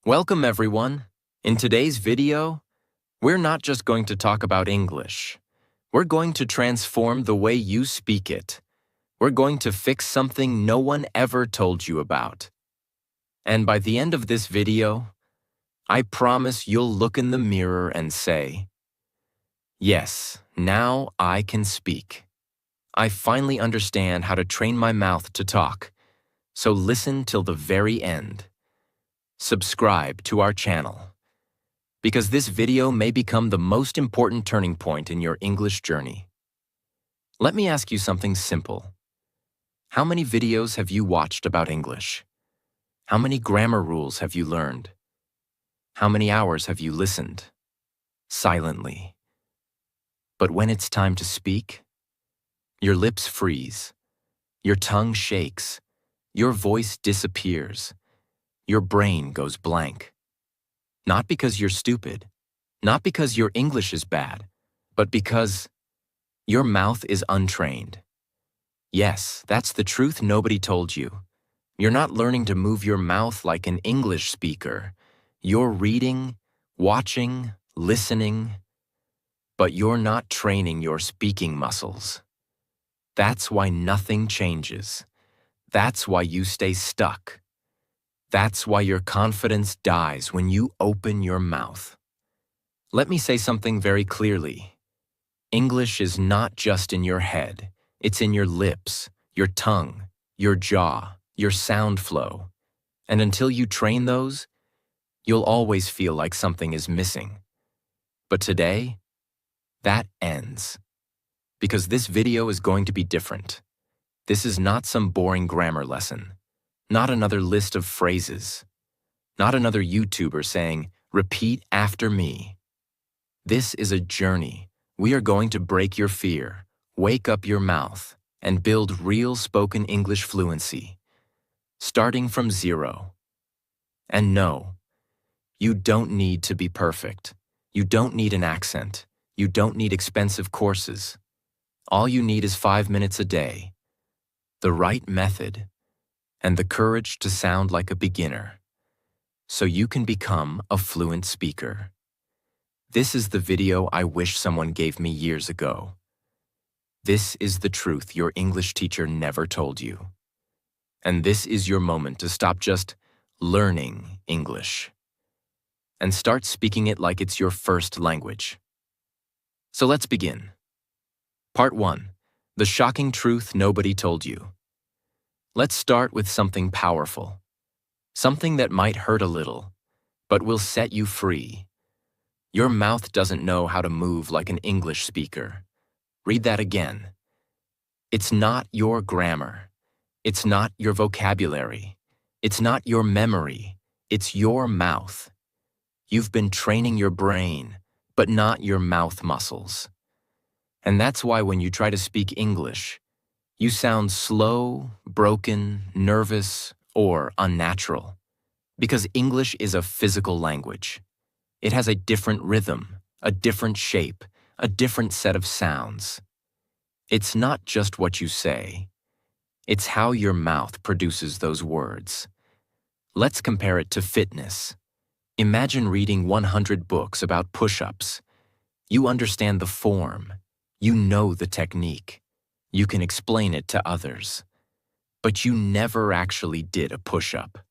Welcome everyone. In today's video, we're not just going to talk about English. We're going to transform the way you speak it. We're going to fix something no one ever told you about. And by the end of this video, I promise you'll look in the mirror and say, "Yes, now I can speak. I finally understand how to train my mouth to talk." So listen till the very end. Subscribe to our channel, because this video may become the most important turning point in your English journey. Let me ask you something simple. How many videos have you watched about English? How many grammar rules have you learned? How many hours have you listened? Silently. But when it's time to speak, your lips freeze, your tongue shakes, your voice disappears. Your brain goes blank. Not because you're stupid, not because your English is bad, but because your mouth is untrained. Yes, that's the truth nobody told you. You're not learning to move your mouth like an English speaker. You're reading, watching, listening, but you're not training your speaking muscles. That's why nothing changes. That's why you stay stuck. That's why your confidence dies when you open your mouth. Let me say something very clearly. English is not just in your head. It's in your lips, your tongue, your jaw, your sound flow. And until you train those, you'll always feel like something is missing. But today, that ends. Because this video is going to be different. This is not some boring grammar lesson. Not another list of phrases. Not another YouTuber saying, "Repeat after me." This is a journey. We are going to break your fear, wake up your mouth, and build real spoken English fluency, starting from zero. And no, you don't need to be perfect. You don't need an accent. You don't need expensive courses. All you need is 5 minutes a day, the right method, and the courage to sound like a beginner, so you can become a fluent speaker. This is the video I wish someone gave me years ago. This is the truth your English teacher never told you. And this is your moment to stop just learning English and start speaking it like it's your first language. So let's begin. Part 1. The shocking truth nobody told you. Let's start with something powerful. Something that might hurt a little, but will set you free. Your mouth doesn't know how to move like an English speaker. Read that again. It's not your grammar. It's not your vocabulary. It's not your memory. It's your mouth. You've been training your brain, but not your mouth muscles. And that's why when you try to speak English, you sound slow, broken, nervous, or unnatural. Because English is a physical language. It has a different rhythm, a different shape, a different set of sounds. It's not just what you say. It's how your mouth produces those words. Let's compare it to fitness. Imagine reading 100 books about push-ups. You understand the form. You know the technique. You can explain it to others. But you never actually did a push-up.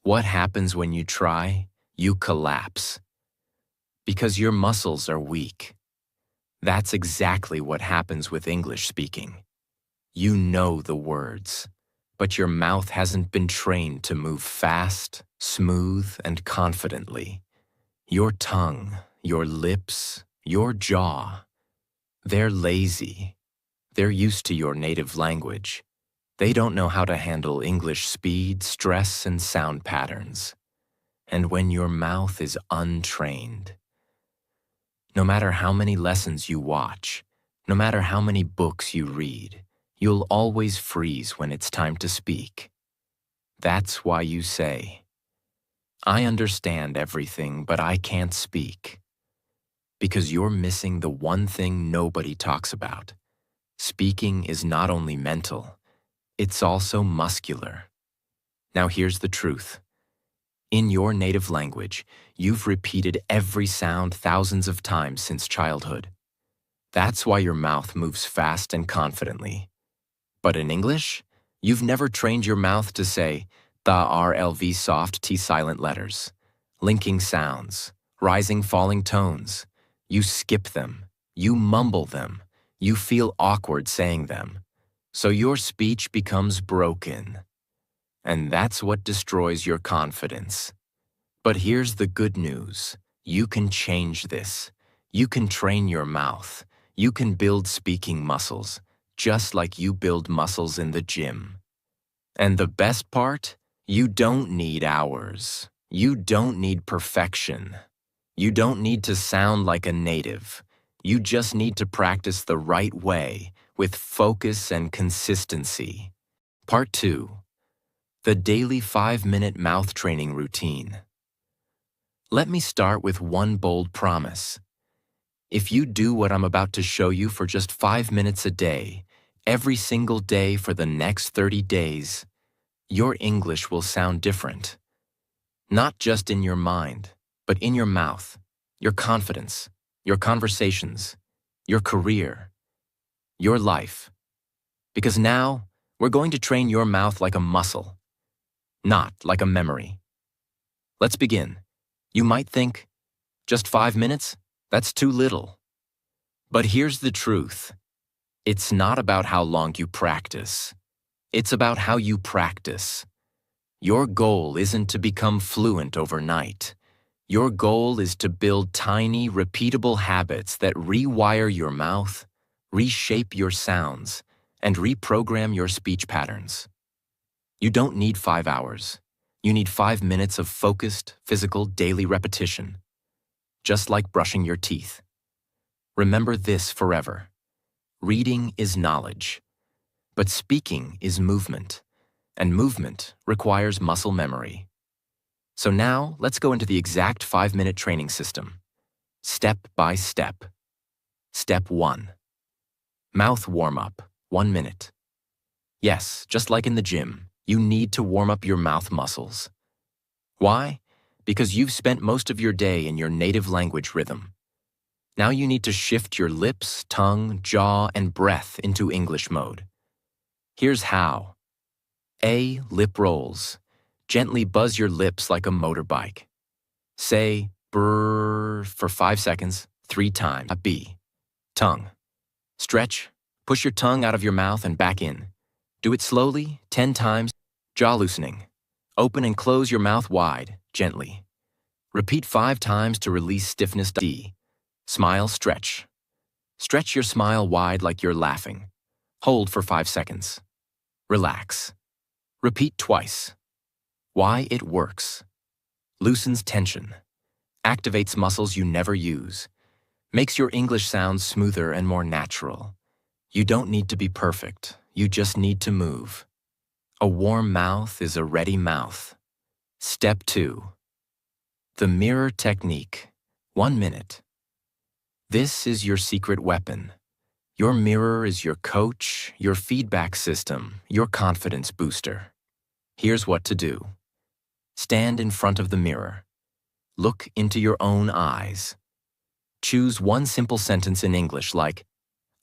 What happens when you try? You collapse. Because your muscles are weak. That's exactly what happens with English speaking. You know the words, but your mouth hasn't been trained to move fast, smooth, and confidently. Your tongue, your lips, your jaw, they're lazy. They're used to your native language. They don't know how to handle English speed, stress, and sound patterns. And when your mouth is untrained, no matter how many lessons you watch, no matter how many books you read, you'll always freeze when it's time to speak. That's why you say, "I understand everything, but I can't speak." Because you're missing the one thing nobody talks about. Speaking is not only mental, it's also muscular. Now here's the truth. In your native language, you've repeated every sound thousands of times since childhood. That's why your mouth moves fast and confidently. But in English, you've never trained your mouth to say the RLV soft T silent letters, linking sounds, rising falling tones. You skip them, you mumble them, you feel awkward saying them. So your speech becomes broken. And that's what destroys your confidence. But here's the good news. You can change this. You can train your mouth. You can build speaking muscles, just like you build muscles in the gym. And the best part? You don't need hours. You don't need perfection. You don't need to sound like a native. You just need to practice the right way, with focus and consistency. Part 2. The daily 5-minute mouth training routine. Let me start with one bold promise. If you do what I'm about to show you for just 5 minutes a day, every single day for the next 30 days, your English will sound different. Not just in your mind, but in your mouth, your confidence, your conversations, your career, your life. Because now, we're going to train your mouth like a muscle, not like a memory. Let's begin. You might think, just 5 minutes? That's too little. But here's the truth. It's not about how long you practice. It's about how you practice. Your goal isn't to become fluent overnight. Your goal is to build tiny, repeatable habits that rewire your mouth, reshape your sounds, and reprogram your speech patterns. You don't need 5 hours. You need 5 minutes of focused, physical, daily repetition. Just like brushing your teeth. Remember this forever. Reading is knowledge, but speaking is movement, and movement requires muscle memory. So now, let's go into the exact 5-minute training system. Step by step. Step 1. Mouth warm-up, 1 minute. Yes, just like in the gym, you need to warm up your mouth muscles. Why? Because you've spent most of your day in your native language rhythm. Now you need to shift your lips, tongue, jaw, and breath into English mode. Here's how. A. Lip rolls. Gently buzz your lips like a motorbike. Say brrr for 5 seconds, 3 times. B. Tongue. Stretch. Push your tongue out of your mouth and back in. Do it slowly, 10 times. Jaw loosening. Open and close your mouth wide, gently. Repeat 5 times to release stiffness. D. Smile, stretch. Stretch your smile wide like you're laughing. Hold for 5 seconds. Relax. Repeat twice. Why it works. Loosens tension. Activates muscles you never use. Makes your English sound smoother and more natural. You don't need to be perfect. You just need to move. A warm mouth is a ready mouth. Step 2. The mirror technique. 1 minute. This is your secret weapon. Your mirror is your coach, your feedback system, your confidence booster. Here's what to do. Stand in front of the mirror. Look into your own eyes. Choose one simple sentence in English like,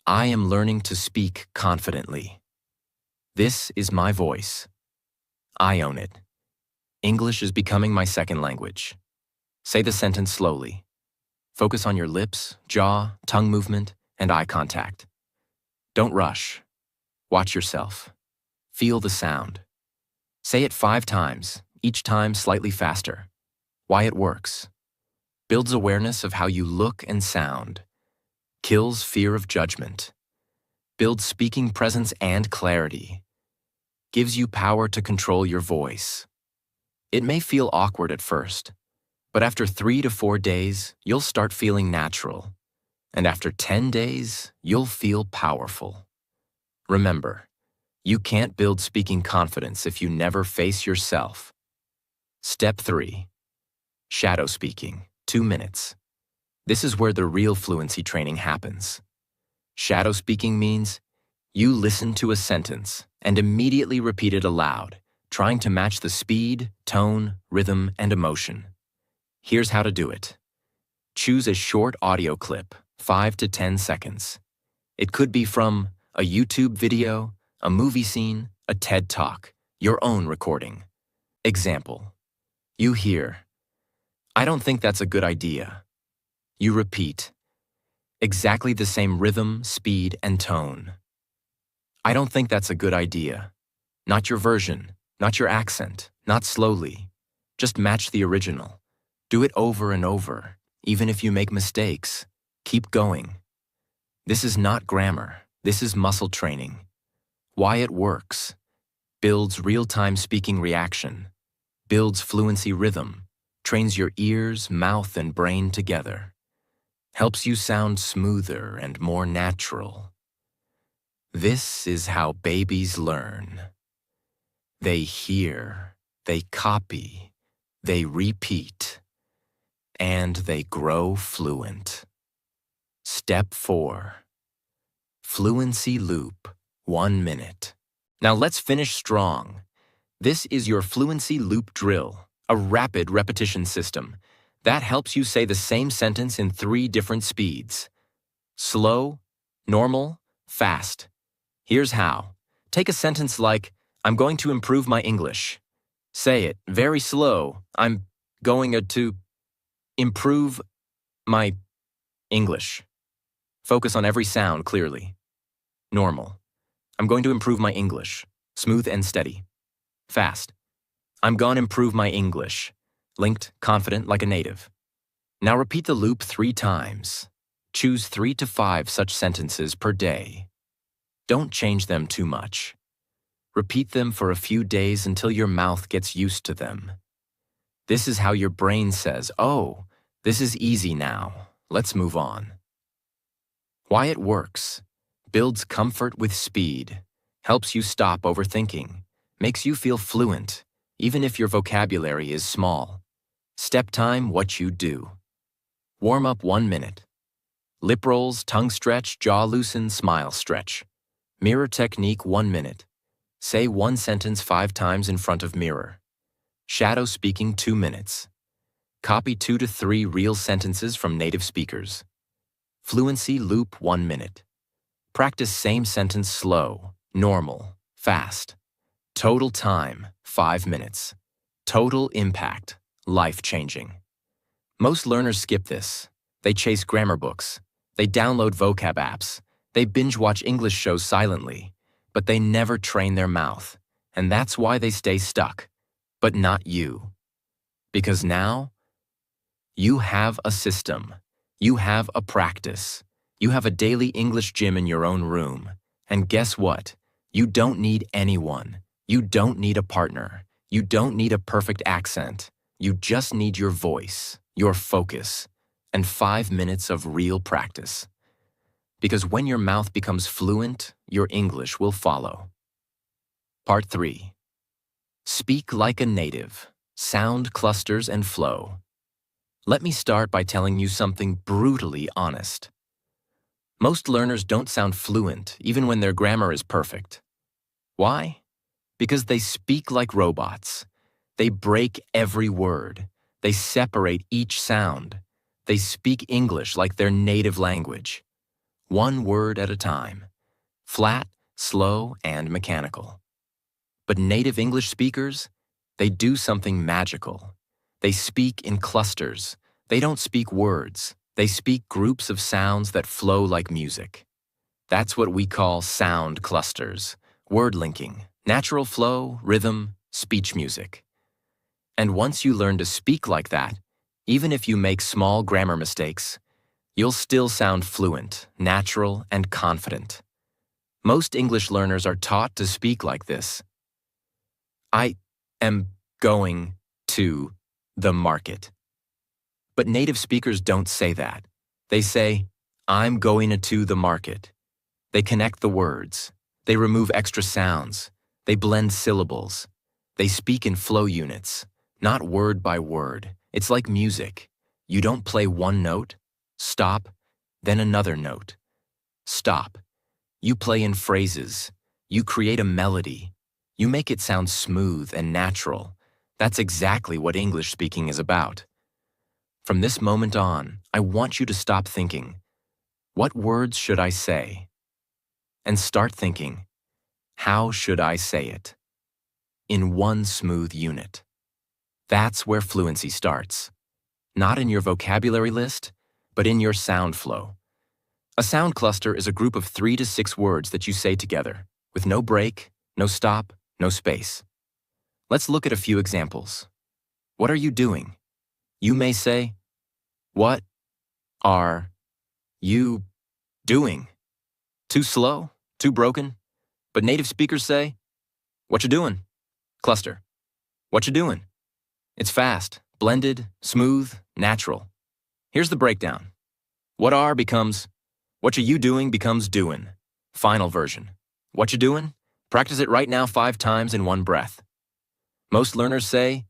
I am learning to speak confidently. This is my voice. I own it. English is becoming my second language. Say the sentence slowly. Focus on your lips, jaw, tongue movement, and eye contact. Don't rush. Watch yourself. Feel the sound. Say it 5 times, each time slightly faster. Why it works. Builds awareness of how you look and sound. Kills fear of judgment. Builds speaking presence and clarity. Gives you power to control your voice. It may feel awkward at first, but after 3 to 4 days, you'll start feeling natural. And after 10 days, you'll feel powerful. Remember, you can't build speaking confidence if you never face yourself. Step 3. Shadow speaking, 2 minutes. This is where the real fluency training happens. Shadow speaking means you listen to a sentence and immediately repeat it aloud, trying to match the speed, tone, rhythm, and emotion. Here's how to do it. Choose a short audio clip, 5 to 10 seconds. It could be from a YouTube video, a movie scene, a TED Talk, your own recording. Example. You hear, "I don't think that's a good idea." You repeat, exactly the same rhythm, speed, and tone. "I don't think that's a good idea." Not your version, not your accent, not slowly. Just match the original. Do it over and over, even if you make mistakes. Keep going. This is not grammar. This is muscle training. Why it works. Builds real-time speaking reaction. Builds fluency rhythm. Trains your ears, mouth, and brain together. Helps you sound smoother and more natural. This is how babies learn. They hear, they copy, they repeat, and they grow fluent. Step 4. Fluency loop, 1 minute. Now let's finish strong. This is your fluency loop drill, a rapid repetition system that helps you say the same sentence in 3 different speeds. Slow, normal, fast. Here's how. Take a sentence like, "I'm going to improve my English." Say it very slow. "I'm going to improve my English." Focus on every sound clearly. Normal. "I'm going to improve my English." Smooth and steady. Fast. "I'm gonna improve my English." Linked, confident like a native. Now repeat the loop 3 times. Choose 3 to 5 such sentences per day. Don't change them too much. Repeat them for a few days until your mouth gets used to them. This is how your brain says, "Oh, this is easy now. Let's move on." Why it works. Builds comfort with speed. Helps you stop overthinking. Makes you feel fluent, even if your vocabulary is small. Step time, what you do. Warm up 1 minute. Lip rolls, tongue stretch, jaw loosen, smile stretch. Mirror technique 1 minute. Say 1 sentence 5 times in front of mirror. Shadow speaking 2 minutes. Copy 2 to 3 real sentences from native speakers. Fluency loop 1 minute. Practice same sentence slow, normal, fast. Total time 5 minutes. Total impact, life-changing. Most learners skip this. They chase grammar books. They download vocab apps. They binge-watch English shows silently. But they never train their mouth, and that's why they stay stuck. But not you. Because now, you have a system. You have a practice. You have a daily English gym in your own room. And guess what? You don't need anyone. You don't need a partner. You don't need a perfect accent. You just need your voice, your focus, and 5 minutes of real practice. Because when your mouth becomes fluent, your English will follow. Part 3. Speak like a native. Sound clusters and flow. Let me start by telling you something brutally honest. Most learners don't sound fluent even when their grammar is perfect. Why? Because they speak like robots. They break every word. They separate each sound. They speak English like their native language. 1 word at a time. Flat, slow, and mechanical. But native English speakers, they do something magical. They speak in clusters. They don't speak words. They speak groups of sounds that flow like music. That's what we call sound clusters, word linking, natural flow, rhythm, speech music. And once you learn to speak like that, even if you make small grammar mistakes, you'll still sound fluent, natural, and confident. Most English learners are taught to speak like this. "I am going to the market." But native speakers don't say that. They say, "I'm going to the market." They connect the words. They remove extra sounds. They blend syllables. They speak in flow units, not word by word. It's like music. You don't play 1 note, stop, then another note. Stop. You play in phrases. You create a melody. You make it sound smooth and natural. That's exactly what English speaking is about. From this moment on, I want you to stop thinking, what words should I say? And start thinking, how should I say it? In one smooth unit. That's where fluency starts. Not in your vocabulary list, but in your sound flow. A sound cluster is a group of 3 to 6 words that you say together, with no break, no stop, no space. Let's look at a few examples. What are you doing? You may say, what are you doing? Too slow? Too broken? But native speakers say, what you doing? Cluster. What you doing? It's fast, blended, smooth, natural. Here's the breakdown. What are becomes, what you doing becomes doing. Final version. What you doing? Practice it right now 5 times in one breath. Most learners say,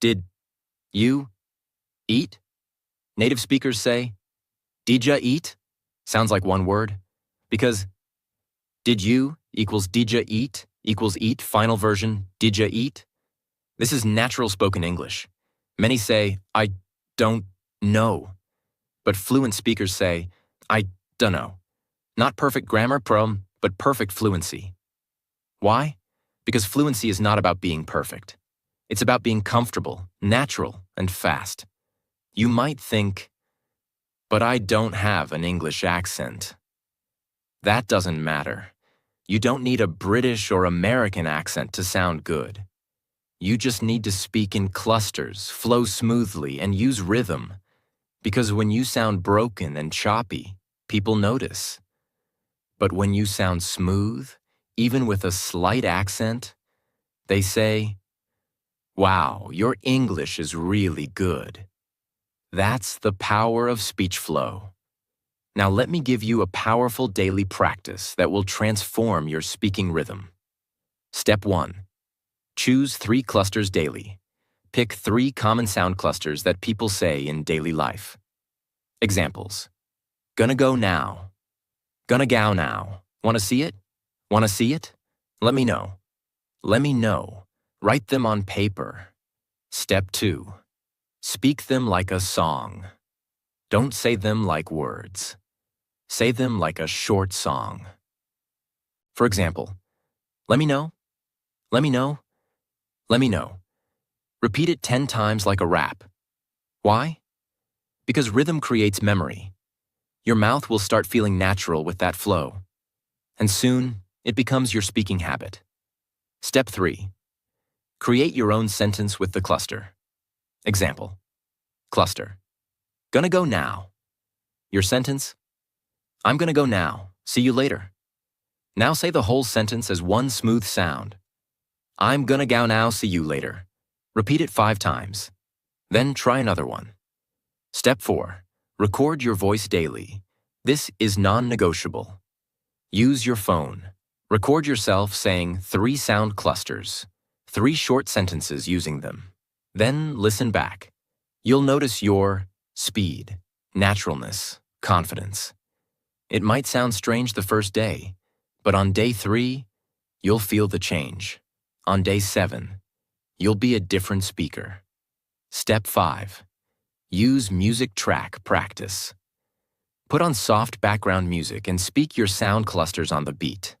did you eat? Native speakers say, did ya eat? Sounds like one word. Because did you equals did ya eat equals eat, final version, did ya eat? This is natural spoken English. Many say, I don't know. But fluent speakers say, I dunno. Not perfect grammar, but perfect fluency. Why? Because fluency is not about being perfect. It's about being comfortable, natural, and fast. You might think, but I don't have an English accent. That doesn't matter. You don't need a British or American accent to sound good. You just need to speak in clusters, flow smoothly, and use rhythm. Because when you sound broken and choppy, people notice. But when you sound smooth, even with a slight accent, they say, wow, your English is really good. That's the power of speech flow. Now let me give you a powerful daily practice that will transform your speaking rhythm. Step 1. Choose 3 clusters daily. Pick 3 common sound clusters that people say in daily life. Examples. Gonna go now. Gonna go now. Wanna see it? Wanna see it? Let me know. Let me know. Write them on paper. Step 2. Speak them like a song. Don't say them like words. Say them like a short song. For example, let me know. Let me know. Let me know. Repeat it 10 times like a rap. Why? Because rhythm creates memory. Your mouth will start feeling natural with that flow. And soon, it becomes your speaking habit. Step 3. Create your own sentence with the cluster. Example. Cluster. Gonna go now. Your sentence. I'm gonna go now. See you later. Now say the whole sentence as one smooth sound. I'm gonna go now. See you later. Repeat it 5 times. Then try another one. Step 4. Record your voice daily. This is non-negotiable. Use your phone. Record yourself saying 3 sound clusters, 3 short sentences using them. Then listen back. You'll notice your speed, naturalness, confidence. It might sound strange the first day, but on day 3, you'll feel the change. On day 7, you'll be a different speaker. Step 5. Use music track practice. Put on soft background music and speak your sound clusters on the beat.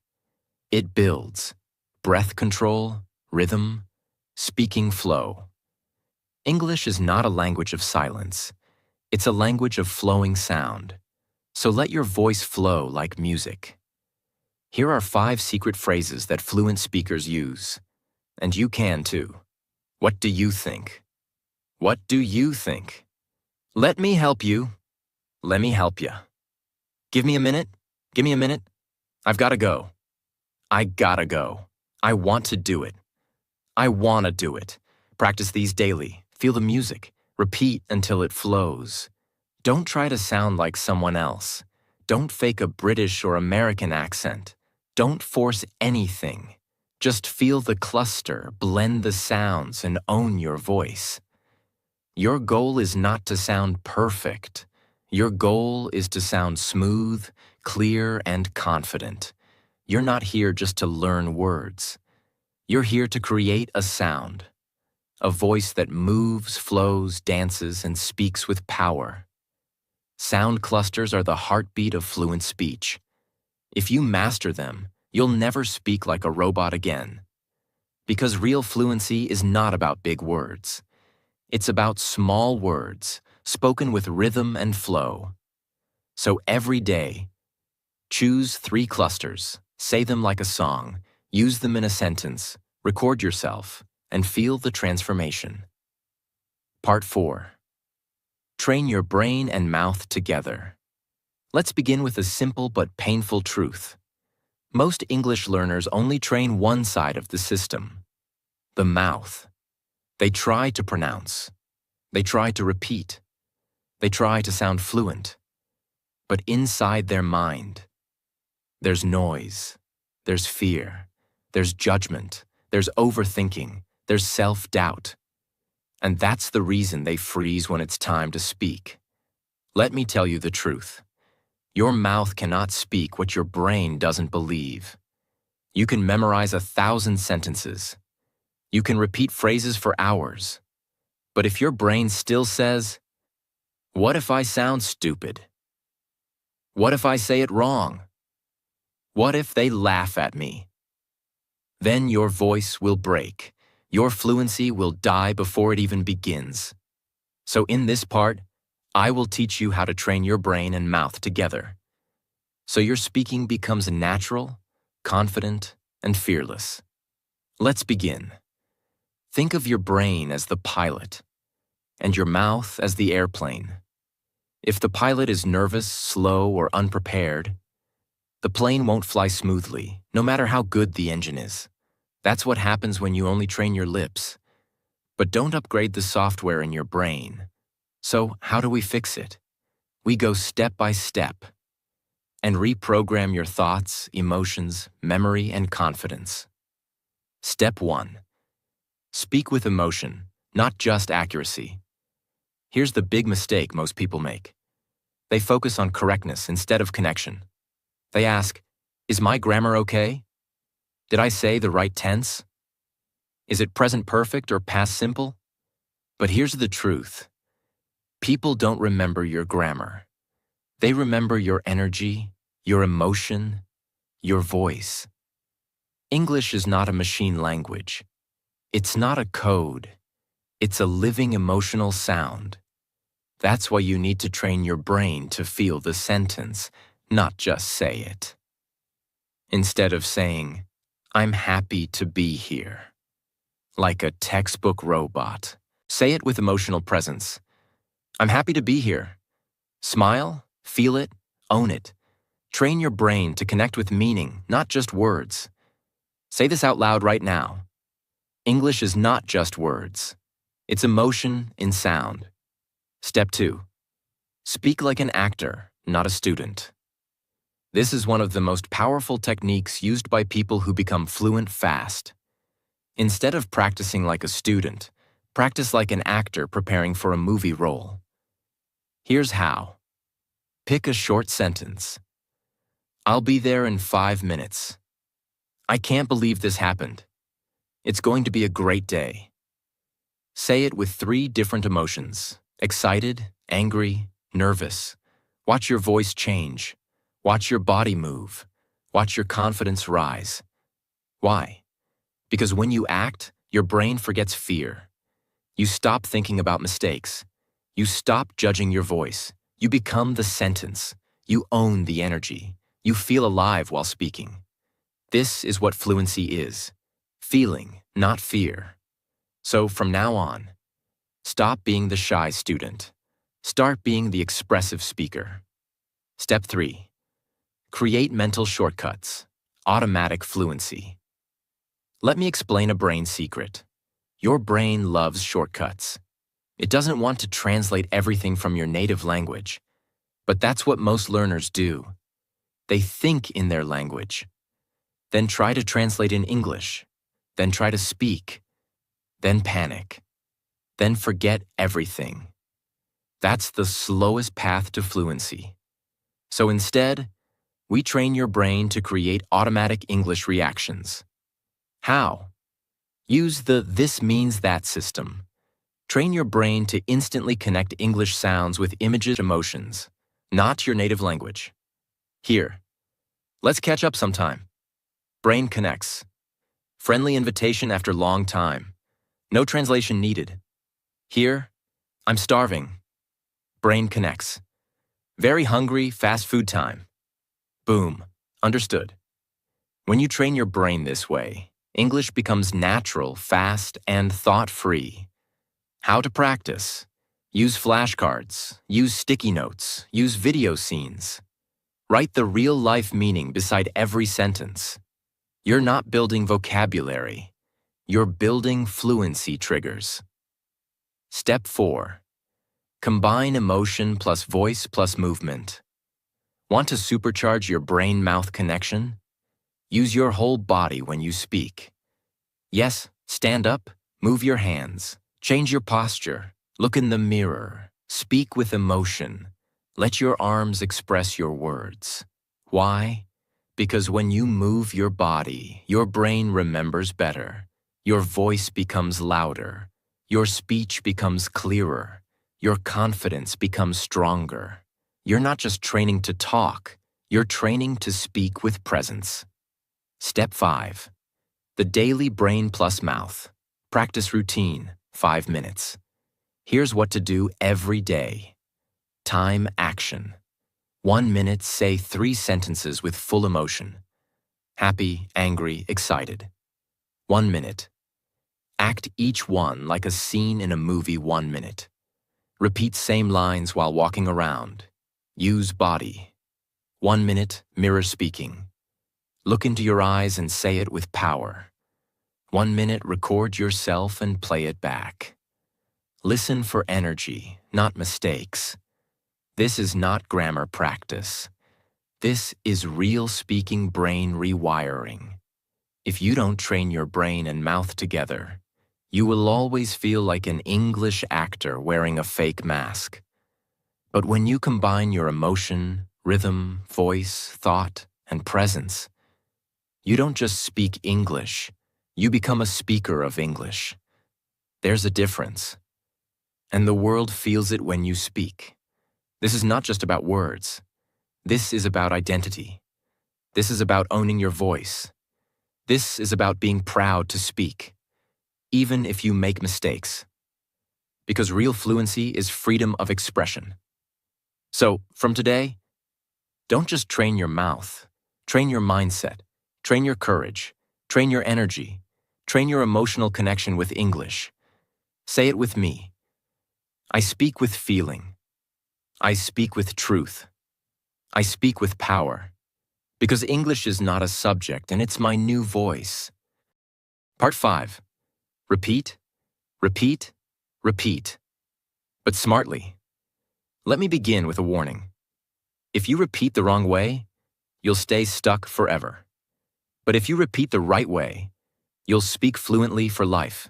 It builds breath control, rhythm, speaking flow. English is not a language of silence. It's a language of flowing sound. So let your voice flow like music. Here are 5 secret phrases that fluent speakers use. And you can too. What do you think? What do you think? Let me help you. Let me help you. Give me a minute. Give me a minute. I've gotta go. I gotta go. I want to do it. I wanna do it. Practice these daily. Feel the music. Repeat until it flows. Don't try to sound like someone else. Don't fake a British or American accent. Don't force anything. Just feel the cluster, blend the sounds, and own your voice. Your goal is not to sound perfect. Your goal is to sound smooth, clear, and confident. You're not here just to learn words. You're here to create a sound, a voice that moves, flows, dances, and speaks with power. Sound clusters are the heartbeat of fluent speech. If you master them, you'll never speak like a robot again. Because real fluency is not about big words. It's about small words, spoken with rhythm and flow. So every day, choose 3 clusters, say them like a song, use them in a sentence, record yourself, and feel the transformation. Part 4. Train your brain and mouth together. Let's begin with a simple but painful truth. Most English learners only train one side of the system, the mouth. They try to pronounce. They try to repeat. They try to sound fluent. But inside their mind, there's noise, there's fear, there's judgment, there's overthinking, there's self-doubt. And that's the reason they freeze when it's time to speak. Let me tell you the truth. Your mouth cannot speak what your brain doesn't believe. You can memorize 1,000 sentences. You can repeat phrases for hours. But if your brain still says, "What if I sound stupid? What if I say it wrong? What if they laugh at me?" Then your voice will break. Your fluency will die before it even begins. So in this part, I will teach you how to train your brain and mouth together, so your speaking becomes natural, confident, and fearless. Let's begin. Think of your brain as the pilot, and your mouth as the airplane. If the pilot is nervous, slow, or unprepared, the plane won't fly smoothly, no matter how good the engine is. That's what happens when you only train your lips. But don't upgrade the software in your brain. So how do we fix it? We go step by step and reprogram your thoughts, emotions, memory, and confidence. Step 1. Speak with emotion, not just accuracy. Here's the big mistake most people make. They focus on correctness instead of connection. They ask, "Is my grammar okay? Did I say the right tense? Is it present perfect or past simple?" But here's the truth. People don't remember your grammar. They remember your energy, your emotion, your voice. English is not a machine language. It's not a code. It's a living emotional sound. That's why you need to train your brain to feel the sentence, not just say it. Instead of saying, "I'm happy to be here," like a textbook robot, say it with emotional presence. "I'm happy to be here." Smile, feel it, own it. Train your brain to connect with meaning, not just words. Say this out loud right now. English is not just words. It's emotion in sound. Step 2. Speak like an actor, not a student. This is one of the most powerful techniques used by people who become fluent fast. Instead of practicing like a student, practice like an actor preparing for a movie role. Here's how. Pick a short sentence. "I'll be there in 5 minutes. I can't believe this happened. It's going to be a great day." Say it with 3 different emotions: excited, angry, nervous. Watch your voice change. Watch your body move. Watch your confidence rise. Why? Because when you act, your brain forgets fear. You stop thinking about mistakes. You stop judging your voice. You become the sentence. You own the energy. You feel alive while speaking. This is what fluency is. Feeling, not fear. So from now on, stop being the shy student. Start being the expressive speaker. Step 3. Create mental shortcuts. Automatic fluency. Let me explain a brain secret. Your brain loves shortcuts. It doesn't want to translate everything from your native language. But that's what most learners do. They think in their language, then try to translate in English, then try to speak, then panic, then forget everything. That's the slowest path to fluency. So instead, we train your brain to create automatic English reactions. How? Use the "this means that" system. Train your brain to instantly connect English sounds with images, emotions, not your native language. Here, let's catch up sometime. Brain connects. Friendly invitation after long time. No translation needed. Here, I'm starving. Brain connects. Very hungry, fast food time. Boom. Understood. When you train your brain this way, English becomes natural, fast, and thought-free. How to practice? Use flashcards, use sticky notes, use video scenes. Write the real-life meaning beside every sentence. You're not building vocabulary. You're building fluency triggers. Step 4. Combine emotion plus voice plus movement. Want to supercharge your brain-mouth connection? Use your whole body when you speak. Yes, stand up, move your hands, change your posture, look in the mirror, speak with emotion. Let your arms express your words. Why? Because when you move your body, your brain remembers better. Your voice becomes louder. Your speech becomes clearer. Your confidence becomes stronger. You're not just training to talk, you're training to speak with presence. Step 5. The daily brain plus mouth. Practice routine, 5 minutes. Here's what to do every day. Time action. 1 minute, say 3 sentences with full emotion. Happy, angry, excited. 1 minute. Act each one like a scene in a movie. 1 minute. Repeat same lines while walking around. Use body. 1 minute, mirror speaking. Look into your eyes and say it with power. 1 minute, record yourself and play it back. Listen for energy, not mistakes. This is not grammar practice. This is real speaking brain rewiring. If you don't train your brain and mouth together, you will always feel like an English actor wearing a fake mask. But when you combine your emotion, rhythm, voice, thought, and presence, you don't just speak English, you become a speaker of English. There's a difference. And the world feels it when you speak. This is not just about words. This is about identity. This is about owning your voice. This is about being proud to speak, even if you make mistakes. Because real fluency is freedom of expression. So, from today, don't just train your mouth, train your mindset. Train your courage, train your energy, train your emotional connection with English. Say it with me. I speak with feeling. I speak with truth. I speak with power. Because English is not a subject and it's my new voice. Part 5. Repeat, repeat, repeat. But smartly. Let me begin with a warning. If you repeat the wrong way, you'll stay stuck forever. But if you repeat the right way, you'll speak fluently for life.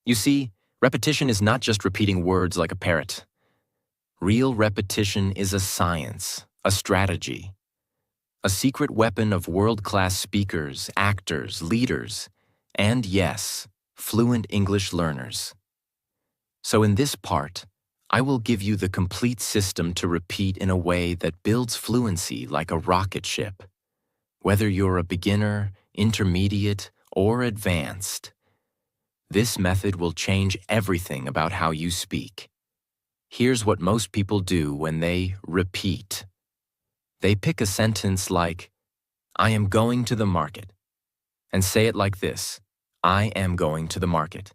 You see, repetition is not just repeating words like a parrot. Real repetition is a science, a strategy, a secret weapon of world-class speakers, actors, leaders, and yes, fluent English learners. So in this part, I will give you the complete system to repeat in a way that builds fluency like a rocket ship. Whether you're a beginner, intermediate, or advanced, this method will change everything about how you speak. Here's what most people do when they repeat. They pick a sentence like, I am going to the market, and say it like this, I am going to the market.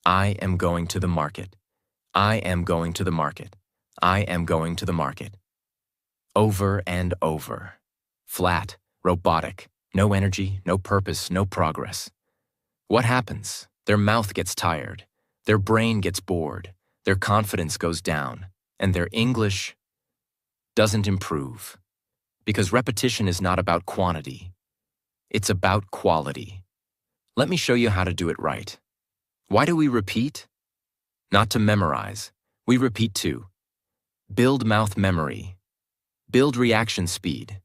I am going to the market. I am going to the market. I am going to the market. Over and over. Flat. Robotic, no energy, no purpose, no progress. What happens? Their mouth gets tired, their brain gets bored, their confidence goes down, and their English doesn't improve. Because repetition is not about quantity, it's about quality. Let me show you how to do it right. Why do we repeat? Not to memorize. We repeat to build mouth memory, build reaction speed,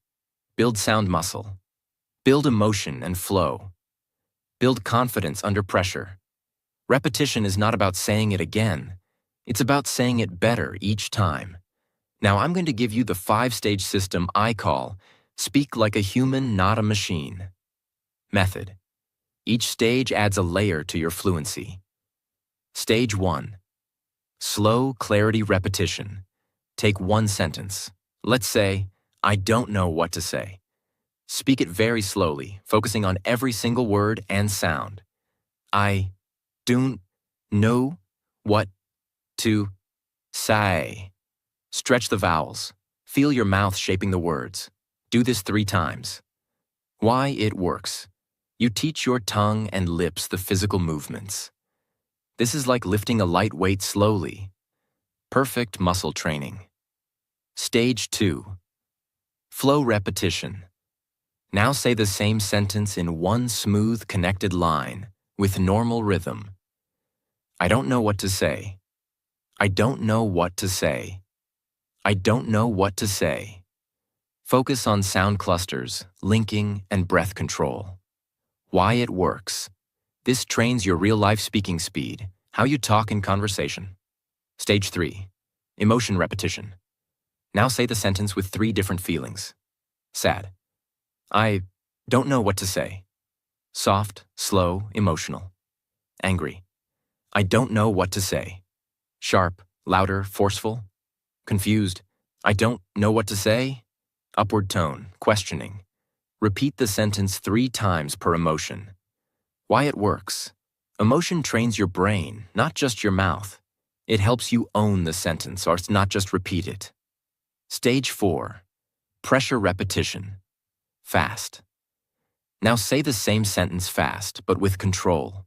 build sound muscle, build emotion and flow. Build confidence under pressure. Repetition is not about saying it again. It's about saying it better each time. Now I'm going to give you the 5-stage system I call Speak Like a Human, Not a Machine. Method. Each stage adds a layer to your fluency. Stage 1. Slow clarity repetition. Take one sentence. Let's say, I don't know what to say. Speak it very slowly, focusing on every single word and sound. I don't know what to say. Stretch the vowels. Feel your mouth shaping the words. Do this 3 times. Why it works. You teach your tongue and lips the physical movements. This is like lifting a light weight slowly. Perfect muscle training. Stage 2. Flow repetition. Now say the same sentence in one smooth, connected line with normal rhythm. I don't know what to say. I don't know what to say. I don't know what to say. Focus on sound clusters, linking, and breath control. Why it works. This trains your real-life speaking speed, how you talk in conversation. Stage 3. Emotion repetition. Now say the sentence with 3 different feelings. Sad. I don't know what to say. Soft, slow, emotional. Angry. I don't know what to say. Sharp, louder, forceful. Confused. I don't know what to say. Upward tone, questioning. Repeat the sentence 3 times per emotion. Why it works. Emotion trains your brain, not just your mouth. It helps you own the sentence or not just repeat it. Stage 4. Pressure repetition. Fast. Now say the same sentence fast, but with control.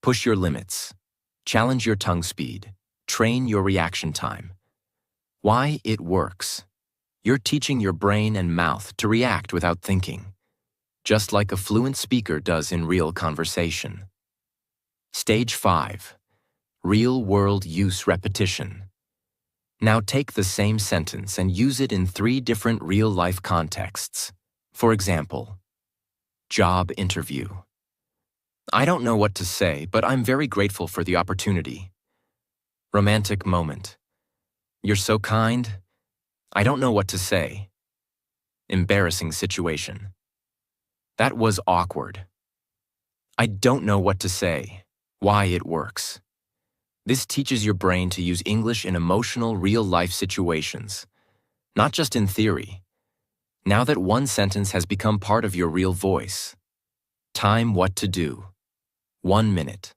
Push your limits. Challenge your tongue speed. Train your reaction time. Why it works. You're teaching your brain and mouth to react without thinking, just like a fluent speaker does in real conversation. Stage 5. Real-world use repetition. Now take the same sentence and use it in 3 different real-life contexts. For example, job interview. I don't know what to say, but I'm very grateful for the opportunity. Romantic moment. You're so kind. I don't know what to say. Embarrassing situation. That was awkward. I don't know what to say. Why it works. This teaches your brain to use English in emotional, real-life situations, not just in theory. Now that one sentence has become part of your real voice. Time what to do. 1 minute.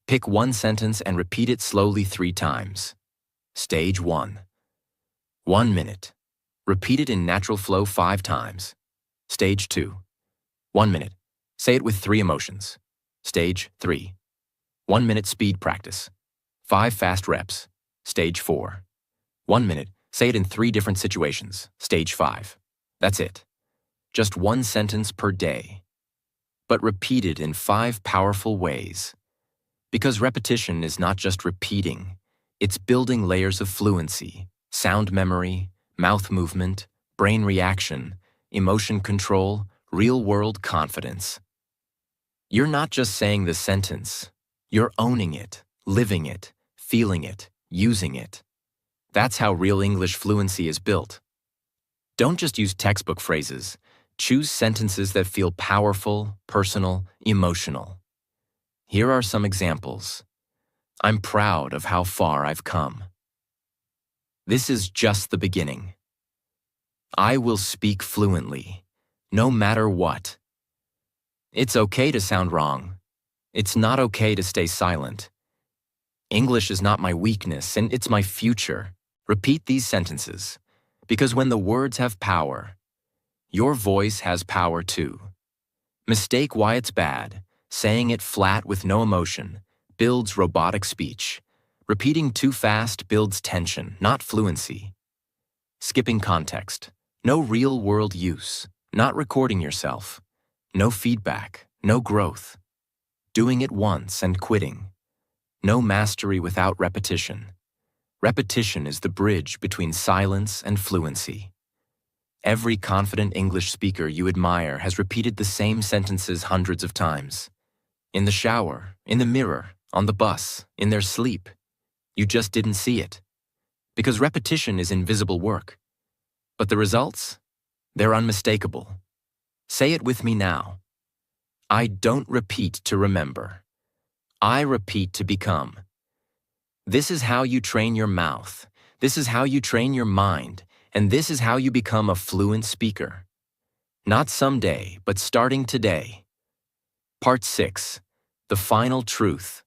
Pick one sentence and repeat it slowly 3 times. Stage 1. 1 minute. Repeat it in natural flow 5 times. Stage 2. 1 minute. Say it with 3 emotions. Stage 3. 1 minute speed practice. 5 fast reps. Stage 4. 1 minute. Say it in 3 different situations. Stage 5. That's it. Just 1 sentence per day. But repeated in 5 powerful ways. Because repetition is not just repeating, it's building layers of fluency, sound memory, mouth movement, brain reaction, emotion control, real-world confidence. You're not just saying the sentence, you're owning it, living it, feeling it, using it. That's how real English fluency is built. Don't just use textbook phrases. Choose sentences that feel powerful, personal, emotional. Here are some examples. I'm proud of how far I've come. This is just the beginning. I will speak fluently, no matter what. It's okay to sound wrong. It's not okay to stay silent. English is not my weakness, and it's my future. Repeat these sentences, because when the words have power, your voice has power too. Mistake why it's bad. Saying it flat with no emotion builds robotic speech. Repeating too fast builds tension, not fluency. Skipping context. No real-world use. Not recording yourself. No feedback. No growth. Doing it once and quitting. No mastery without repetition. Repetition is the bridge between silence and fluency. Every confident English speaker you admire has repeated the same sentences hundreds of times. In the shower, in the mirror, on the bus, in their sleep. You just didn't see it. Because repetition is invisible work. But the results? They're unmistakable. Say it with me now. I don't repeat to remember. I repeat to become. This is how you train your mouth. This is how you train your mind. And this is how you become a fluent speaker. Not someday, but starting today. Part 6. The final truth.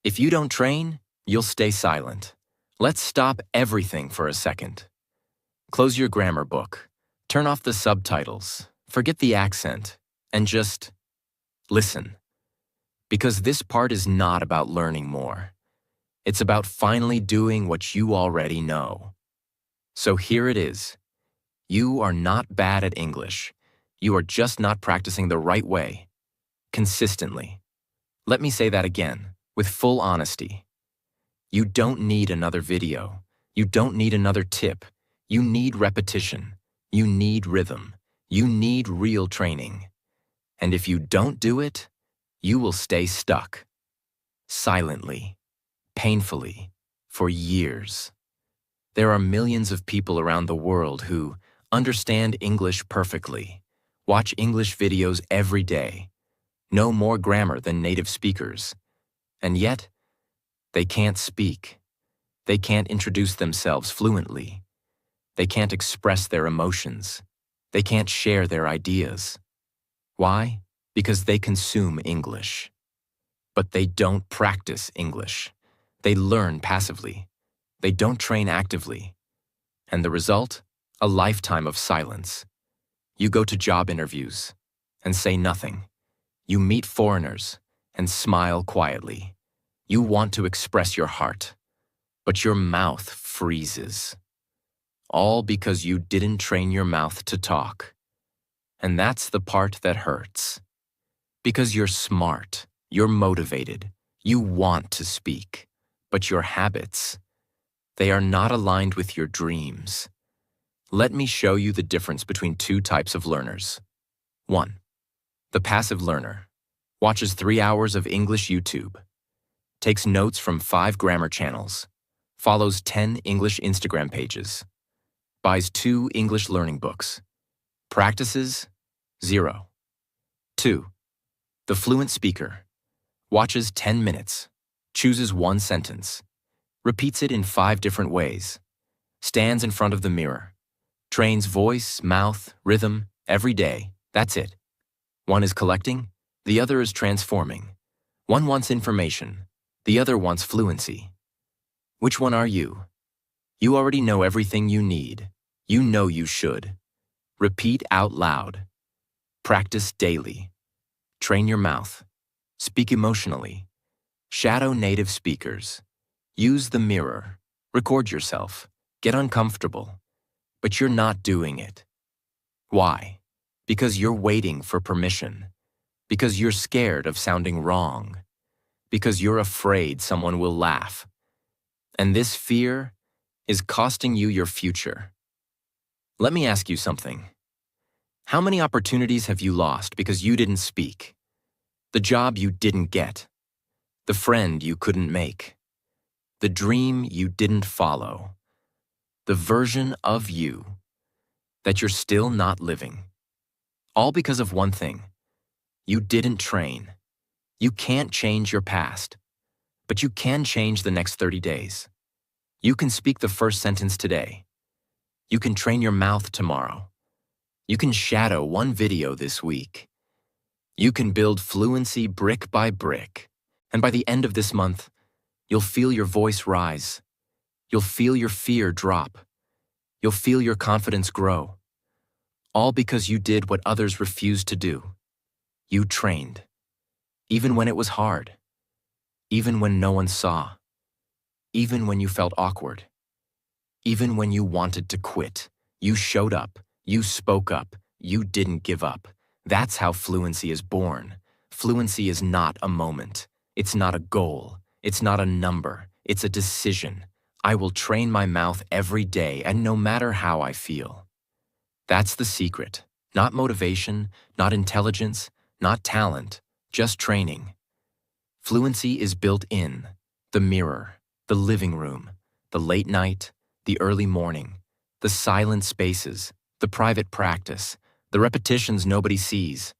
If you don't train, you'll stay silent. Let's stop everything for a second. Close your grammar book. Turn off the subtitles. Forget the accent. And just listen. Because this part is not about learning more. It's about finally doing what you already know. So here it is. You are not bad at English. You are just not practicing the right way, consistently. Let me say that again, with full honesty. You don't need another video. You don't need another tip. You need repetition. You need rhythm. You need real training. And if you don't do it, you will stay stuck. Silently, painfully, for years. There are millions of people around the world who understand English perfectly, watch English videos every day, know more grammar than native speakers, and yet, they can't speak. They can't introduce themselves fluently. They can't express their emotions. They can't share their ideas. Why? Because they consume English. But they don't practice English. They learn passively. They don't train actively. And the result? A lifetime of silence. You go to job interviews and say nothing. You meet foreigners and smile quietly. You want to express your heart, but your mouth freezes. All because you didn't train your mouth to talk. And that's the part that hurts. Because you're smart, you're motivated, you want to speak, but your habits, they are not aligned with your dreams. Let me show you the difference between two types of learners. 1. The passive learner watches 3 hours of English YouTube, takes notes from 5 grammar channels, follows 10 English Instagram pages, buys 2 English learning books, practices 0. 2. The fluent speaker watches 10 minutes, chooses 1 sentence, repeats it in 5 different ways, stands in front of the mirror, trains voice, mouth, rhythm every day. That's it. One is collecting, the other is transforming. One wants information, the other wants fluency. Which one are you? You already know everything you need. You know you should. Repeat out loud. Practice daily. Train your mouth. Speak emotionally. Shadow native speakers. Use the mirror. Record yourself. Get uncomfortable. But you're not doing it. Why? Because you're waiting for permission. Because you're scared of sounding wrong. Because you're afraid someone will laugh. And this fear is costing you your future. Let me ask you something. How many opportunities have you lost because you didn't speak? The job you didn't get. The friend you couldn't make. The dream you didn't follow. The version of you that you're still not living. All because of one thing. You didn't train. You can't change your past, but you can change the next 30 days. You can speak the first sentence today. You can train your mouth tomorrow. You can shadow 1 video this week. You can build fluency brick by brick. And by the end of this month, you'll feel your voice rise. You'll feel your fear drop. You'll feel your confidence grow. All because you did what others refused to do. You trained. Even when it was hard. Even when no one saw. Even when you felt awkward. Even when you wanted to quit. You showed up. You spoke up. You didn't give up. That's how fluency is born. Fluency is not a moment. It's not a goal. It's not a number. It's a decision. I will train my mouth every day and no matter how I feel. That's the secret. Not motivation, not intelligence, not talent, just training. Fluency is built in the mirror, the living room, the late night, the early morning, the silent spaces, the private practice, the repetitions nobody sees.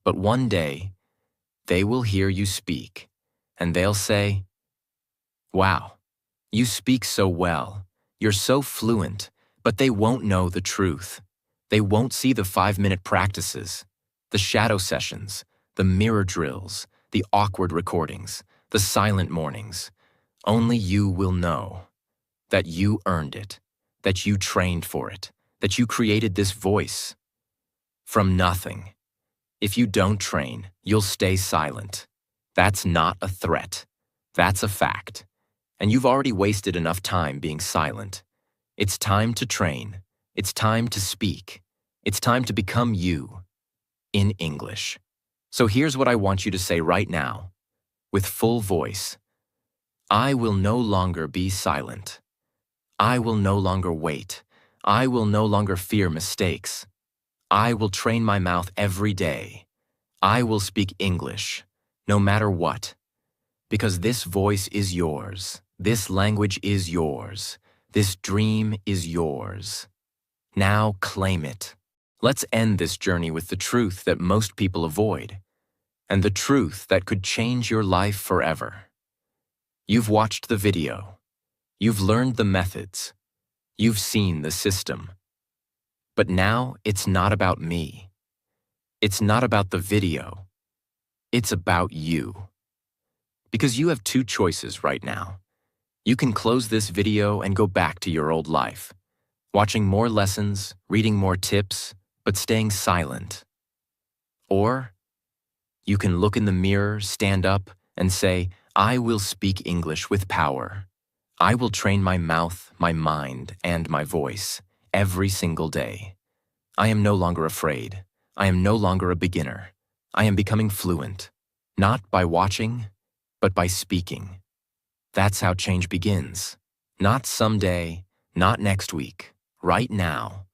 But one day, they will hear you speak, and they'll say, "Wow, you speak so well. You're so fluent," but they won't know the truth. They won't see the 5-minute practices, the shadow sessions, the mirror drills, the awkward recordings, the silent mornings. Only you will know that you earned it, that you trained for it, that you created this voice from nothing. If you don't train, you'll stay silent. That's not a threat. That's a fact. And you've already wasted enough time being silent. It's time to train. It's time to speak. It's time to become you in English. So here's what I want you to say right now, with full voice. I will no longer be silent. I will no longer wait. I will no longer fear mistakes. I will train my mouth every day. I will speak English, no matter what. Because this voice is yours. This language is yours. This dream is yours. Now claim it. Let's end this journey with the truth that most people avoid, and the truth that could change your life forever. You've watched the video. You've learned the methods. You've seen the system. But now it's not about me. It's not about the video. It's about you. Because you have two choices right now. You can close this video and go back to your old life, watching more lessons, reading more tips, but staying silent. Or you can look in the mirror, stand up, and say, I will speak English with power. I will train my mouth, my mind, and my voice every single day. I am no longer afraid. I am no longer a beginner. I am becoming fluent, not by watching, but by speaking. That's how change begins. Not someday, not next week, right now.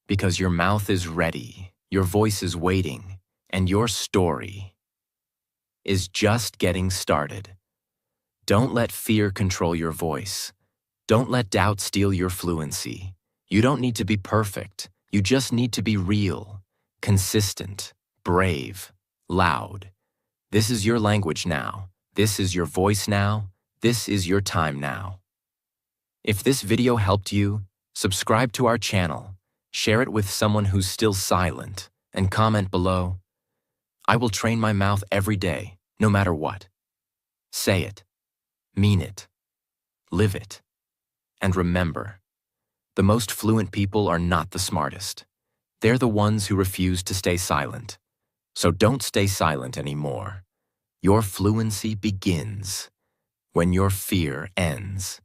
Because your mouth is ready, your voice is waiting, and your story is just getting started. Don't let fear control your voice. Don't let doubt steal your fluency. You don't need to be perfect. You just need to be real, consistent, brave, loud. This is your language now. This is your voice now. This is your time now. If this video helped you, subscribe to our channel, share it with someone who's still silent, and comment below. I will train my mouth every day, no matter what. Say it. Mean it. Live it. And remember, the most fluent people are not the smartest. They're the ones who refuse to stay silent. So don't stay silent anymore. Your fluency begins when your fear ends.